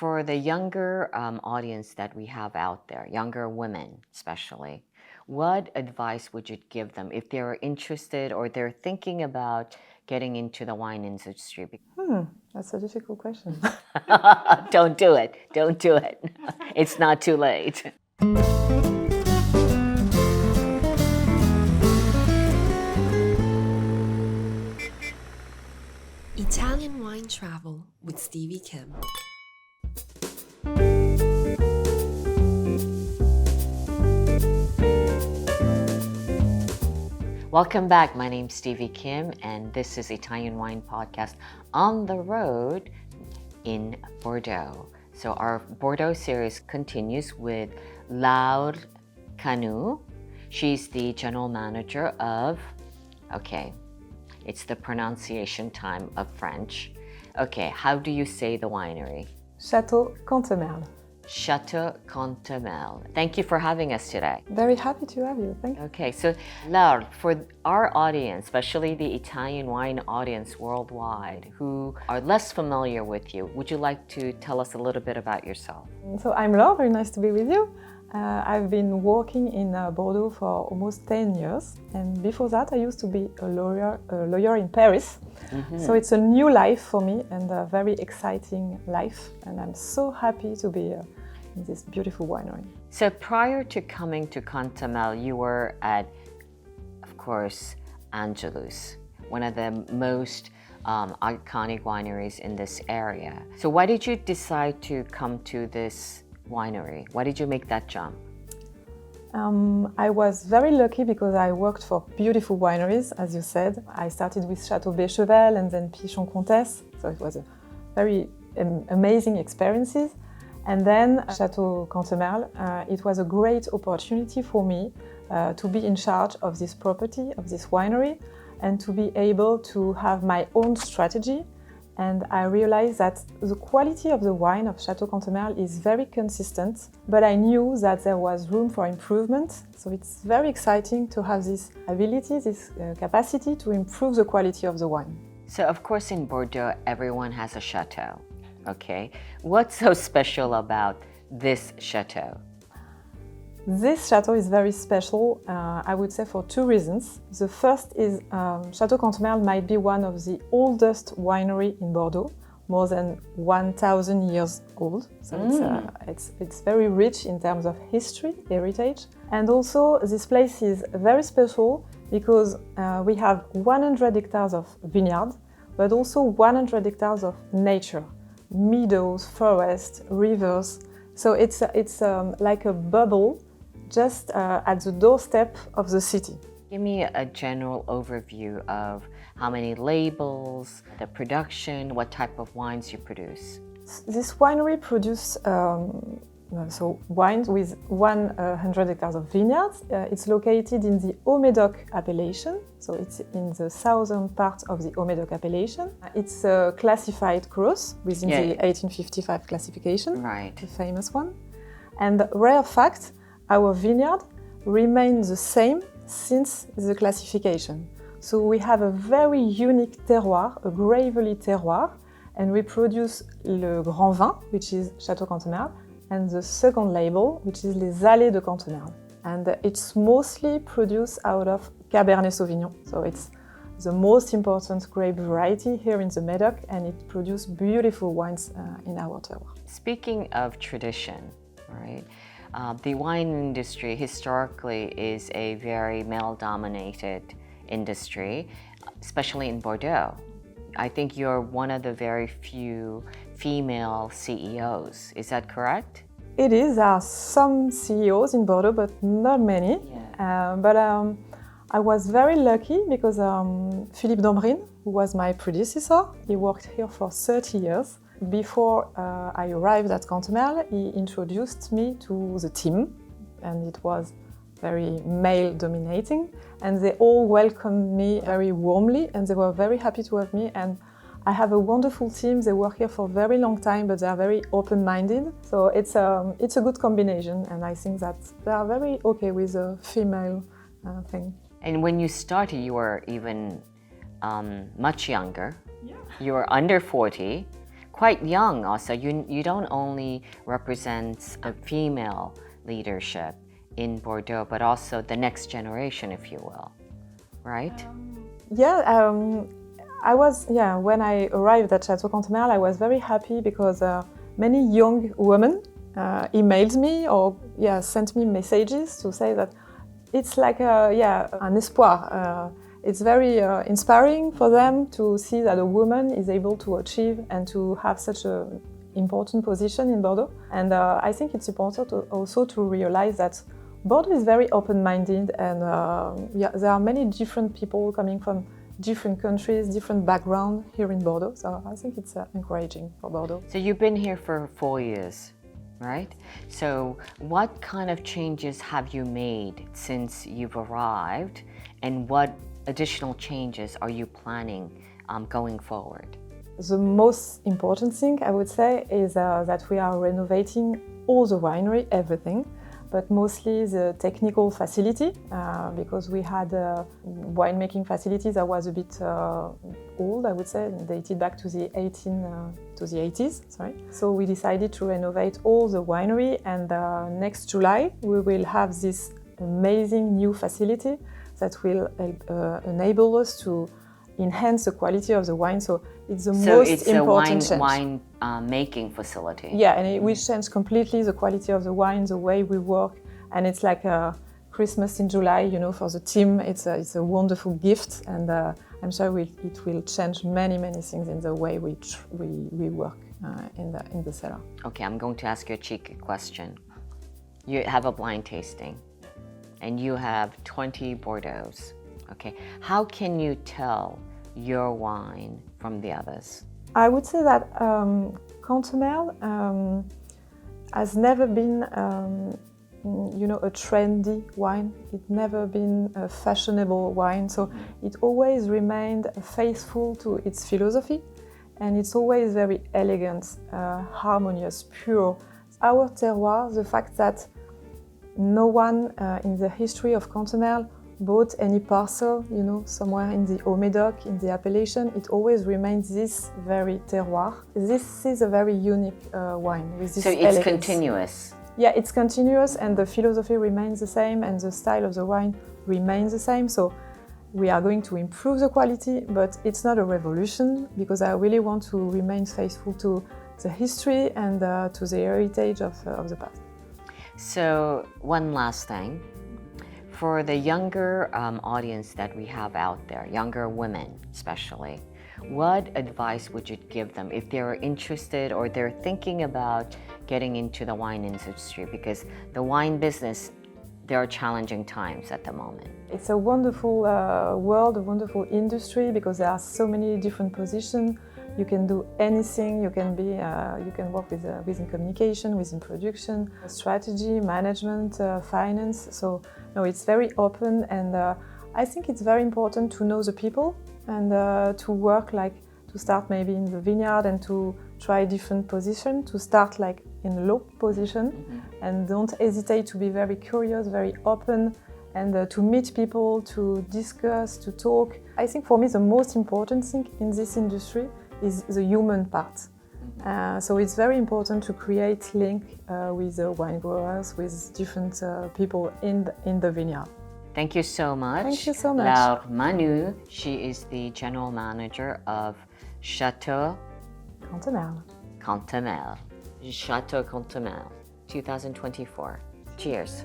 For the younger audience that we have out there, younger women especially, what advice would you give them if they're interested or they're thinking about getting into the wine industry? That's a difficult question. Don't do it. Don't do it. It's not too late. Italian Wine Travel with Stevie Kim. Welcome back. My name's Stevie Kim, and this is Italian Wine Podcast on the road in Bordeaux. So our Bordeaux series continues with Laure Canu. She's the general manager of, it's the pronunciation time of French. Okay, how do you say the winery? Château Cantemerle. Château Cantemerle. Thank you for having us today. Very happy to have you. Thank you. Okay, so Laure, for our audience, especially the Italian wine audience worldwide who are less familiar with you, would you like to tell us a little bit about yourself? So I'm Laure, very nice to be with you. I've been working in Bordeaux for almost 10 years, and before that I used to be a lawyer in Paris. So it's a new life for me and a very exciting life, and I'm so happy to be in this beautiful winery. So prior to coming to Cantemerle, you were at, of course, Angelus, one of the most iconic wineries in this area. So why did you decide to come to this winery? Why did you make that jump? I was very lucky because I worked for beautiful wineries, as you said. I started with Château Béchevel and then Pichon Comtesse, so it was a very amazing experiences. And then Château Cantemerle, it was a great opportunity for me to be in charge of this property, of this winery, and to be able to have my own strategy. And I realized that the quality of the wine of Château Cantemerle is very consistent, but I knew that there was room for improvement. So it's very exciting to have this ability, this capacity to improve the quality of the wine. So of course in Bordeaux, everyone has a chateau, okay? What's so special about this chateau? This chateau is very special, I would say, for two reasons. The first is Château Cantemerle might be one of the oldest winery in Bordeaux, more than 1,000 years old. So it's very rich in terms of history, heritage. And also this place is very special because we have 100 hectares of vineyard, but also 100 hectares of nature, meadows, forests, rivers. So it's like a bubble just at the doorstep of the city. Give me a general overview of how many labels, the production, what type of wines you produce. This winery produces wines with 100 hectares of vineyards. It's located in the Haut-Médoc appellation, so it's in the southern part of the Haut-Médoc appellation. It's a classified cross within the 1855 classification, right. The famous one. And rare fact, our vineyard remains the same since the classification. So we have a very unique terroir, a gravelly terroir, and we produce le Grand Vin, which is Château Cantemerle, and the second label, which is les Allées de Cantemerle. And it's mostly produced out of Cabernet Sauvignon. So it's the most important grape variety here in the Médoc, and it produces beautiful wines in our terroir. Speaking of tradition, right? The wine industry historically is a very male-dominated industry, especially in Bordeaux. I think you're one of the very few female CEOs. Is that correct? It is. There are some CEOs in Bordeaux, but not many. Yeah. I was very lucky because Philippe Dambrine, who was my predecessor, he worked here for 30 years. Before I arrived at Cantemerle, he introduced me to the team, and it was very male-dominating, and they all welcomed me very warmly, and they were very happy to have me. And I have a wonderful team. They work here for a very long time, but they are very open-minded. So it's a good combination, and I think that they are very okay with the female thing. And when you started, you were even much younger. Yeah. You were under 40. quite young also. You don't only represent a female leadership in Bordeaux, but also the next generation, if you will, right? When I arrived at Château Cantemerle, I was very happy because many young women emailed me or sent me messages to say that it's like an espoir. It's very inspiring for them to see that a woman is able to achieve and to have such an important position in Bordeaux. And I think it's important also to realize that Bordeaux is very open-minded, and there are many different people coming from different countries, different backgrounds here in Bordeaux. So I think it's encouraging for Bordeaux. So you've been here for 4 years, right? So what kind of changes have you made since you've arrived, and what additional changes are you planning going forward? The most important thing, I would say, is that we are renovating all the winery, everything, but mostly the technical facility, because we had winemaking facilities that was a bit old, I would say, dated back to the 80s. Sorry. So we decided to renovate all the winery, and next July we will have this amazing new facility that will enable us to enhance the quality of the wine. So it's the most important change. Wine making facility. Yeah, and it will change completely the quality of the wine, the way we work, and it's like a Christmas in July, you know, for the team. It's a wonderful gift, and I'm sure it will change many things in the way we work in the cellar. Okay, I'm going to ask you a cheeky question. You have a blind tasting, and you have 20 Bordeaux. Okay, how can you tell your wine from the others? I would say that Cantemerle has never been, a trendy wine. It's never been a fashionable wine. So it always remained faithful to its philosophy, and it's always very elegant, harmonious, pure. Our terroir, the fact that no one in the history of Cantemerle bought any parcel, somewhere in the Haut-Médoc, in the appellation, it always remains this very terroir. This is a very unique wine with this elegance. It's continuous. Yeah, it's continuous, and the philosophy remains the same, and the style of the wine remains the same. So we are going to improve the quality, but it's not a revolution, because I really want to remain faithful to the history and to the heritage of the past. So one last thing. For the younger audience that we have out there, younger women especially, what advice would you give them if they're interested or they're thinking about getting into the wine industry? Because the wine business, there are challenging times at the moment. It's a wonderful world, a wonderful industry, because there are so many different positions. You can do anything. You can work within communication, within production, strategy, management, finance. So no, it's very open, and I think it's very important to know the people and to work to start maybe in the vineyard and to try different positions, to start in a low position, and don't hesitate to be very curious, very open, and to meet people, to discuss, to talk. I think for me the most important thing in this industry is the human part. So it's very important to create link with the wine growers, with different people in the vineyard. Thank you so much. Thank you so much. Laure Canu, she is the general manager of Château Cantemerle. Château Cantemerle, 2024. Cheers.